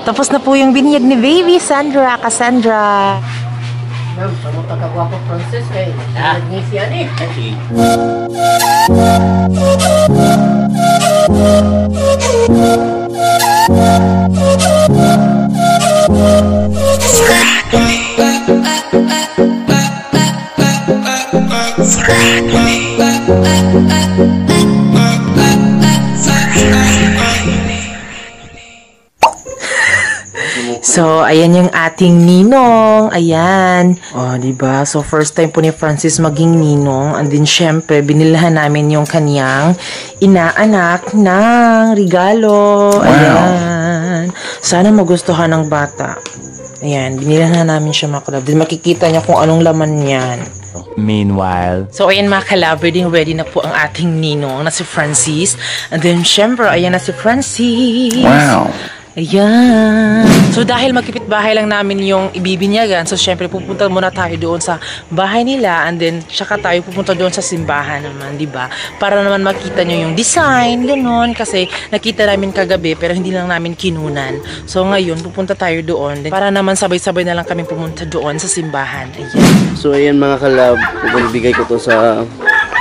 Tapos na po yung binyag ni Baby Sandra, Cassandra. Ma'am, sama ka kagwapo Francis kay nagngisi yan eh. So, ayan yung ating ninong. Ayan. O, diba? So, first time po ni Francis maging ninong. And then, syempre, binilhan namin yung kaniyang inaanak ng regalo. Ayan. Sana magustuhan ng bata. Ayan. Binilhan namin siya, mga kalab. Then, makikita niya kung anong laman niyan. Meanwhile. So, ayan mga kalab, ready na po ang ating ninong na si Francis. And then, syempre, ayan na si Francis. Wow. Ayan. So, dahil magkipit-bahay lang namin yung ibibinyagan, so, syempre, pupunta muna tayo doon sa bahay nila and then, saka tayo pupunta doon sa simbahan naman, di ba? Para naman makita nyo yung design, gano'n, kasi nakita namin kagabi, pero hindi lang namin kinunan. So, ngayon, pupunta tayo doon. Then, para naman sabay-sabay na lang kami pumunta doon sa simbahan. Ayan. So, ayan mga kalab, ibigay ko to sa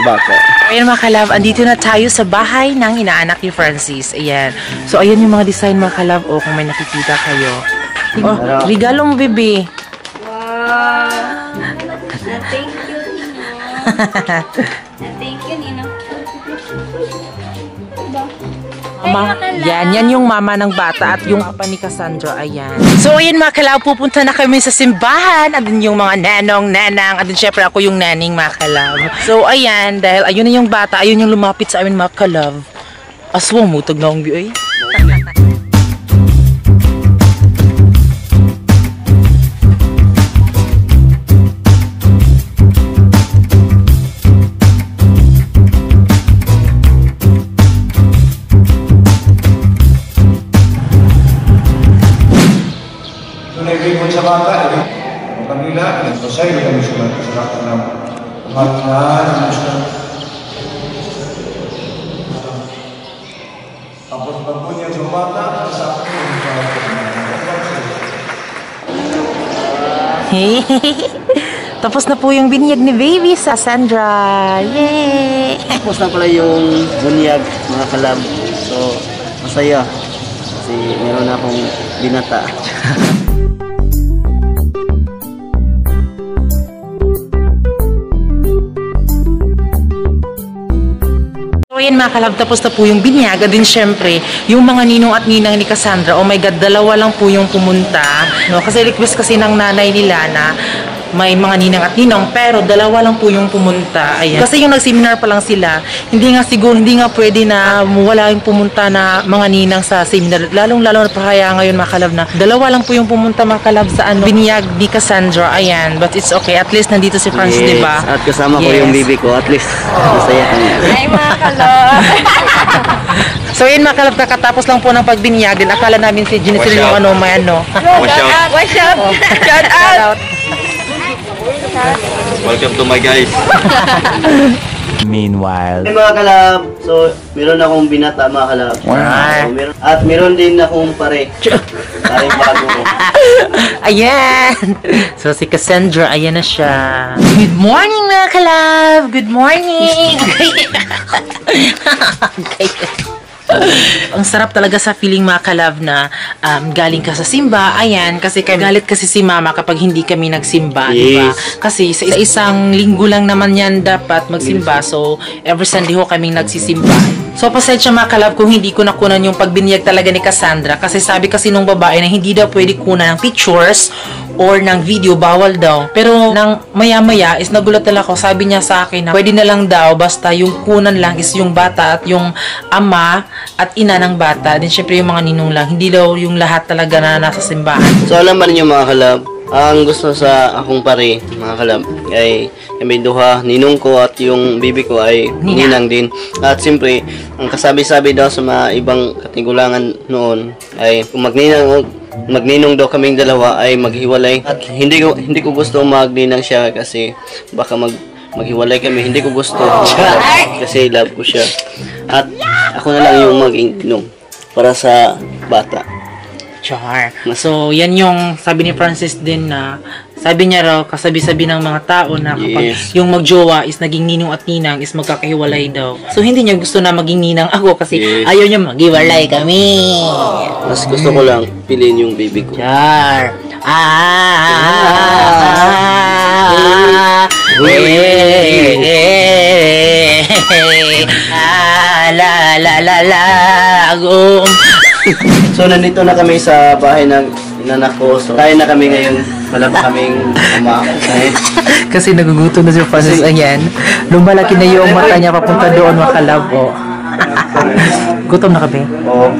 bata. Ayan mga kalab, andito na tayo sa bahay ng inaanak ni Francis. Ayan. So, ayan yung mga design mga kalab. O, kung may nakikita kayo. Oh, regalo mo, bebe. Wow! Thank you, Nino. Thank you, Nino. Yan yung mama ng bata at yung papa ni Cassandra. Ayan. So, ayan mga kalab, pupunta na kami sa simbahan. At yung mga nanang. At syempre ako yung naning mga kalab. So, ayan, dahil ayun na yung bata, ayun yung lumapit sa amin mga kalab. Aswang mo, tag na akong ay. Naibigod sa bata, ang kanila, nagpasay, kami sulat sa lahat ng mahal na gusto. Tapos pagpunya sa bata, sa akin, Tapos na po yung binyag ni Baby sa Sandra. Yay! Tapos na pala yung bunyag mga kalab. So, masaya. Kasi meron na akong binata. So, ayan mga kalab, tapos na po yung binyag. At din syempre, yung mga ninong at ninang ni Cassandra, oh my God, dalawa lang po yung pumunta. No? Kasi request kasi ng nanay nila na may mga ninang at ninong, pero dalawa lang po yung pumunta. Ayan. Kasi yung nag-seminar pa lang sila, hindi nga pwede na wala yung pumunta na mga ninang sa seminar. Lalong-lalo na kaya ngayon mga kalab na dalawa lang po yung pumunta mga kalab sa binyag ni Cassandra. Ayan, but it's okay. At least nandito si Francis, yes. diba? At kasama ko yung bibi ko. At least masaya kami. Ay, mga kalab. So yun mga kalab, kakatapos lang po ng pagbinyag. Din akala namin si Genesis yung may ano. Watch out! Shout out! Welcome to my guys. Meanwhile. Hey mga kalab, so meron akong binata mga kalab. Wow. So, at meron din akong pare. Pareng bago ko. Ayan. So si Cassandra, ayan na siya. Good morning mga kalab. Good morning. Ang sarap talaga sa feeling mga kalab na galing ka sa simba. Ayan, kasi galit kasi si mama kapag hindi kami nagsimba, yes. diba? Kasi sa isang linggo lang naman yan dapat magsimba. So, every Sunday ho kaming nagsisimba. So, pasensya mga kalab kung hindi ko nakunan yung pagbinyag talaga ni Cassandra. Kasi sabi kasi nung babae na hindi daw pwede kunan ng pictures or ng video, bawal daw. Pero nang maya-maya is nagulat na ako. Sabi niya sa akin na pwede na lang daw basta yung kunan lang is yung bata at yung ama at ina ng bata. Then syempre yung mga ninong lang. Hindi daw yung lahat talaga na nasa simbahan. So alam ba ninyo mga kalab, ang gusto sa akong pare mga kalab ay kami duha, ninong ko at yung bibi ko ay ninang din. At siyempre, ang kasabi-sabi daw sa mga ibang katigulangan noon ay kung magninong daw kaming dalawa ay maghiwalay. At hindi ko gusto magninang siya kasi baka maghiwalay kami. Hindi ko gusto kasi love ko siya. At ako na lang yung mag-ninong. para sa bata. Char. So, yan yung sabi ni Francis din na sabi niya raw, kasabi-sabi ng mga tao na kapag Yes. yung magjowa is naging ninong at ninang is magkakahiwalay daw. So, hindi niya gusto na maging ninang ako kasi Yes. ayaw niya maghiwalay kami. Mas gusto ko lang piliin yung baby ko. Char. La la la la So, nandito na kami sa bahay ng inanak ko. So, kaya na kami ngayon. Wala pa kaming kumakain. Kasi nagugutom na si Francis. Ayan. Lumalaki na yung mata niya papunta doon, mga kalab. Oh. Gutom na kami. Oo.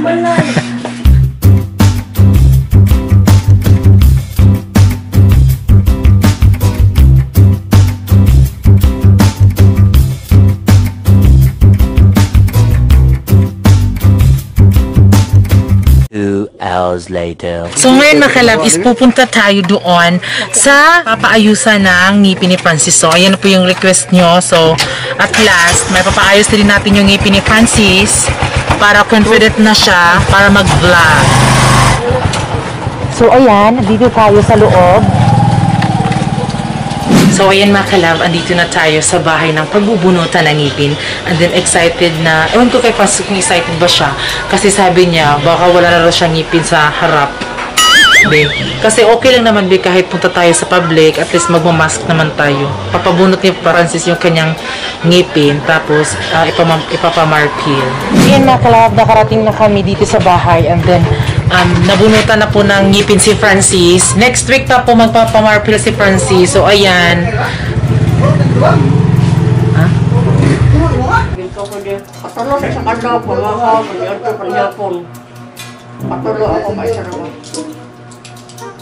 2 hours later. So ngayon, mga kalab, is pupunta tayo doon sa papaayusan ng ngipin ni Francis. So, ayan na po yung request nyo. So, at last, may papaayos din natin yung ngipin ni Francis para confident na siya para mag-vlog. So, ayan, dito tayo sa loob. So, ayan mga kalab, andito na tayo sa bahay ng pagbubunutan ng ngipin. And then, excited na, ewan ko kay Francis kung excited ba siya. Kasi sabi niya, baka wala na raw siyang ngipin sa harap. Be. Kasi okay lang naman, be, kahit punta tayo sa public, at least magmamask naman tayo. Papabunot ni Francis yung kanyang ngipin, tapos ipapamarpil. Ayan mga kalab, nakarating na kami dito sa bahay, and then, nabunutan na po ng ngipin si Francis. Next week pa po magpapamarpil si Francis. So, ayan. Ha? Dito ko din. Patulo sa kandaw, pangakaw, panyarto, panyapon. Patulo ako kay Sarawa.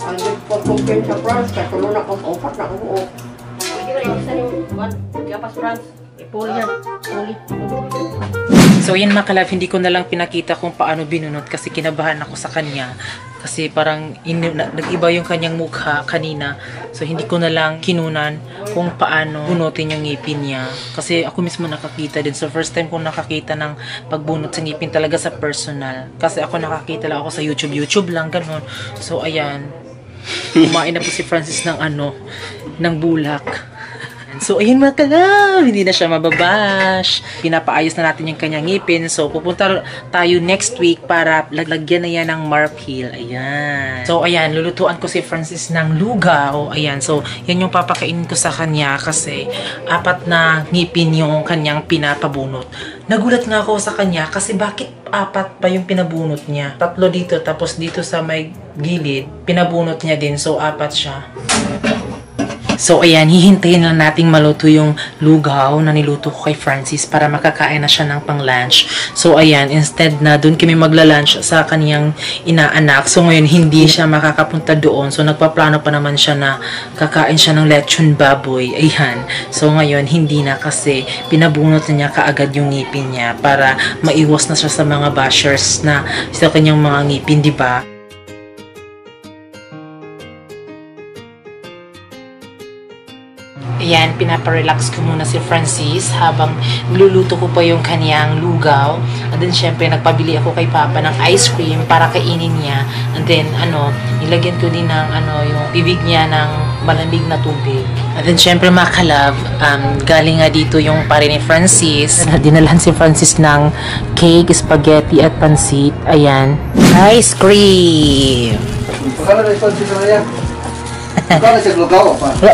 Andun po kumpin sa France, katulo na kong opat na uo. Hindi na yung isa yung Yapas France. Ipuli yan. Ipuli. So, yan mga kalab, hindi ko na lang pinakita kung paano binunot kasi kinabahan ako sa kanya. Kasi parang nag-iba yung kanyang mukha kanina. So, hindi ko na lang kinunan kung paano bunutin yung ngipin niya. Kasi ako mismo nakakita din. So, first time kong nakakita ng pagbunot sa ngipin talaga sa personal. Kasi ako nakakita lang ako sa YouTube lang, ganun. So, ayan. Kumain na po si Francis ng ng bulak. So, ayun mga kalab, hindi na siya mababash. Pinapaayos na natin yung kanyang ngipin. So, pupunta tayo next week para lagyan na yan ng marpil. Ayan. So, ayan, lulutuan ko si Francis ng lugaw. Ayan, so, yan yung papakainin ko sa kanya kasi 4 na ngipin yung kanyang pinapabunot. Nagulat nga ako sa kanya kasi bakit 4 pa yung pinabunot niya? 3 dito, tapos dito sa may gilid, pinabunot niya din. So, 4 siya. So, ayan, hihintayin lang nating maluto yung lugaw na niluto ko kay Francis para makakain na siya ng pang-lunch. So, ayan, instead na doon kami magla-lunch sa kaniyang inaanak. So, ngayon, hindi siya makakapunta doon. So, nagpaplano pa naman siya na kakain siya ng lechon baboy. Ayan. So, ngayon, hindi na kasi pinabunot na niya kaagad yung ngipin niya para maiwas na siya sa mga bashers na sa kanyang mga ngipin, di ba? Ayan, pinaparelax ko muna si Francis habang niluluto ko pa yung kaniyang lugaw. And then, syempre, nagpabili ako kay Papa ng ice cream para kainin niya. And then, nilagyan ko din ng, yung bibig niya ng malamig na tubig. And then, syempre, mga kalab, galing nga dito yung pare ni Francis. Dinalhan si Francis ng cake, spaghetti, at pansit. Ayan. Ice cream! Wala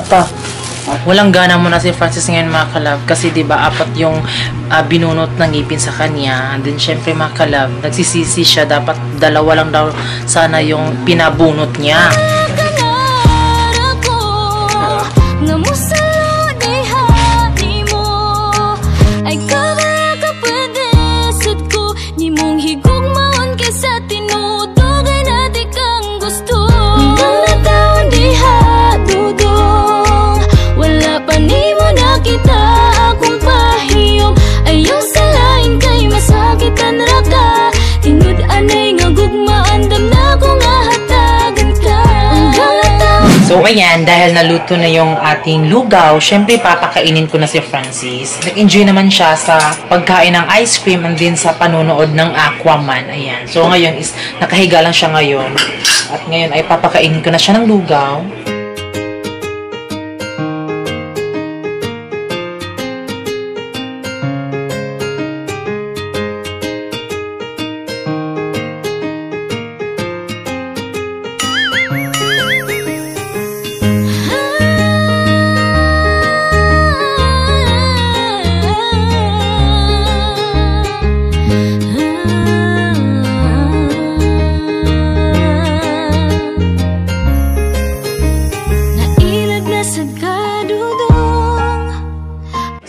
pa. Walang gana muna si Francis ngayon mga kalab kasi 'di ba 4 yung binunot ng ngipin sa kanya. And then syempre mga kalab, nagsisisi siya, dapat 2 lang daw sana yung pinabunot niya. So So, ayan, dahil naluto na yung ating lugaw, syempre papakainin ko na si Francis. Nag-enjoy naman siya sa pagkain ng ice cream and din sa panonood ng Aquaman. Ayan. So, ngayon is nakahiga lang siya ngayon. At ngayon ay papakainin ko na siya ng lugaw.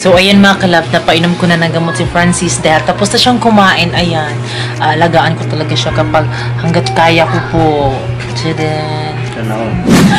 So, ayan mga kalab, napainom ko na ng gamot si Francis dahil tapos na siyang kumain. Ayan, alagaan ko talaga siya kapag hanggat kaya ko po. Tadaan.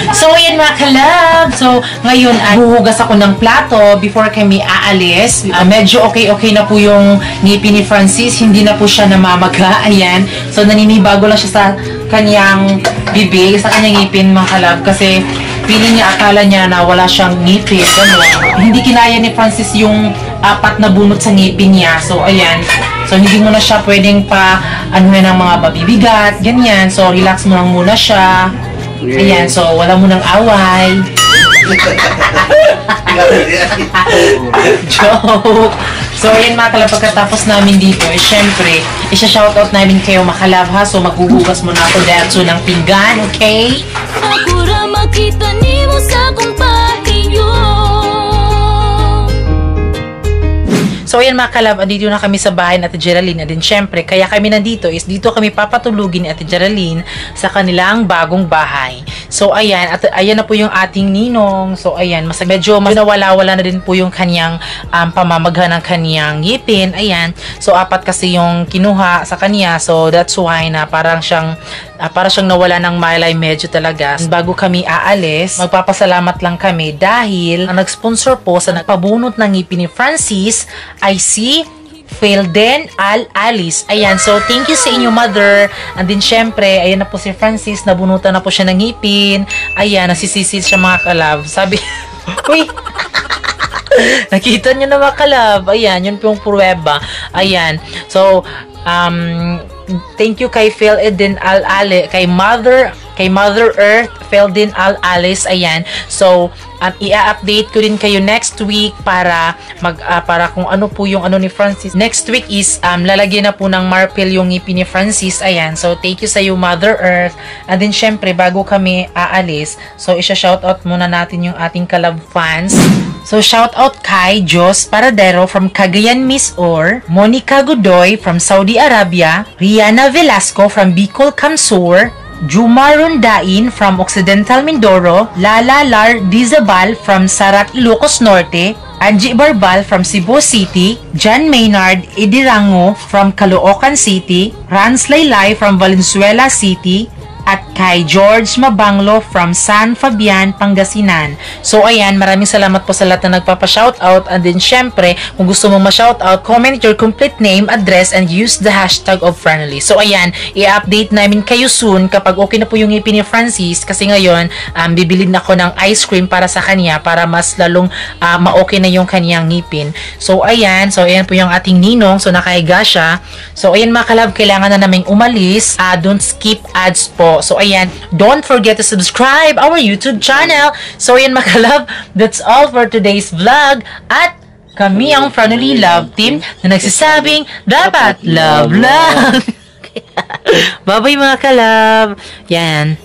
So, ayan mga kalab. So, ngayon ay huhugas ako ng plato before kami aalis. Medyo okay na po yung ngipin ni Francis. Hindi na po siya namamaga. Ayan. So, naninibago lang siya sa kanyang bibig, sa kanyang ngipin mga kalab. Kasi, feeling niya, akala niya na wala siyang ngipin. Ganun. Hindi kinaya ni Francis yung 4 na bunot sa ngipin niya. So, ayan. So, hindi mo na siya pwedeng ano na ng mga babibigat. Ganyan. So, relax mo lang muna siya. Ayan. So, wala mo ng away. Joke. So, ayan mga kalab, pagkatapos namin dito, syempre, isa-shoutout namin kayo makalab ha. So, maghuhugas muna ako dahil ng pinggan, okay? Agora makita nimo sa akong pahinyo. So, ayan mga kalab, andito na kami sa bahay ni Ate Geraldine. At din syempre, kaya kami nandito is dito kami papatulugin ni Ate Geraldine sa kanilang bagong bahay. So, ayan, at ayan na po yung ating ninong. So, ayan, medyo nawala-wala na din po yung kanyang pamamagha ng kanyang ngipin. Ayan, so 4 kasi yung kinuha sa kanya. So, that's why na parang siyang nawala ng malay medyo talaga. Bago kami aalis, magpapasalamat lang kami dahil ang nag-sponsor po sa nagpabunot ng ngipin ni Francis ay si Felden Al-Alice. Ayan, so thank you sa inyo, mother. And then syempre, ayan na po si Francis, nabunutan na po siya ng ngipin. Ayan, nasisisid siya mga kalab. Sabi, uy, nakita niyo na mga kalab. Ayan, yun po yung pruweba. Ayan, so, thank you kay Felden Al-Alice, kay Mother Earth, Felden Al-Alice. Ayan. So, i-update ko din kayo next week para para kung ano po yung ano ni Francis. Next week is lalagyan na po ng marpil yung ngipin ni Francis. Ayan. So, thank you sa iyo, Mother Earth. And then, syempre, bago kami aalis, so, isa-shoutout muna natin yung ating kalab fans. So, shoutout kay Jos Paradero from Cagayan Misor, Monica Godoy from Saudi Arabia, Rihanna Velasco from Bicol Camsur, Juma Rondain from Occidental Mindoro, Lala Lar Dizabal from Sarat, Ilocos Norte, Angie Barbal from Cebu City, John Maynard Idirango from Caloocan City, Rans Laylay from Valenzuela City, at kay George Mabanglo from San Fabian, Pangasinan. So, ayan, maraming salamat po sa lahat na nagpapa-shoutout. And then, syempre, kung gusto mong ma-shoutout, comment your complete name, address, and use the hashtag of Franly. So, ayan, i-update namin kayo soon kapag okay na po yung ngipin ni Francis. Kasi ngayon, bibilin ako ng ice cream para sa kanya para mas lalong ma-okay na yung kanyang ngipin. So, ayan po yung ating ninong. So, nakahiga siya. So, ayan mga kalab, kailangan na naming umalis. Don't skip ads po. So, ayan, don't forget to subscribe our YouTube channel. So, ayan mga kalab, that's all for today's vlog. At kami ang Franly Love Team na nagsasabing, dapat love. Bye-bye mga kalab. Yan.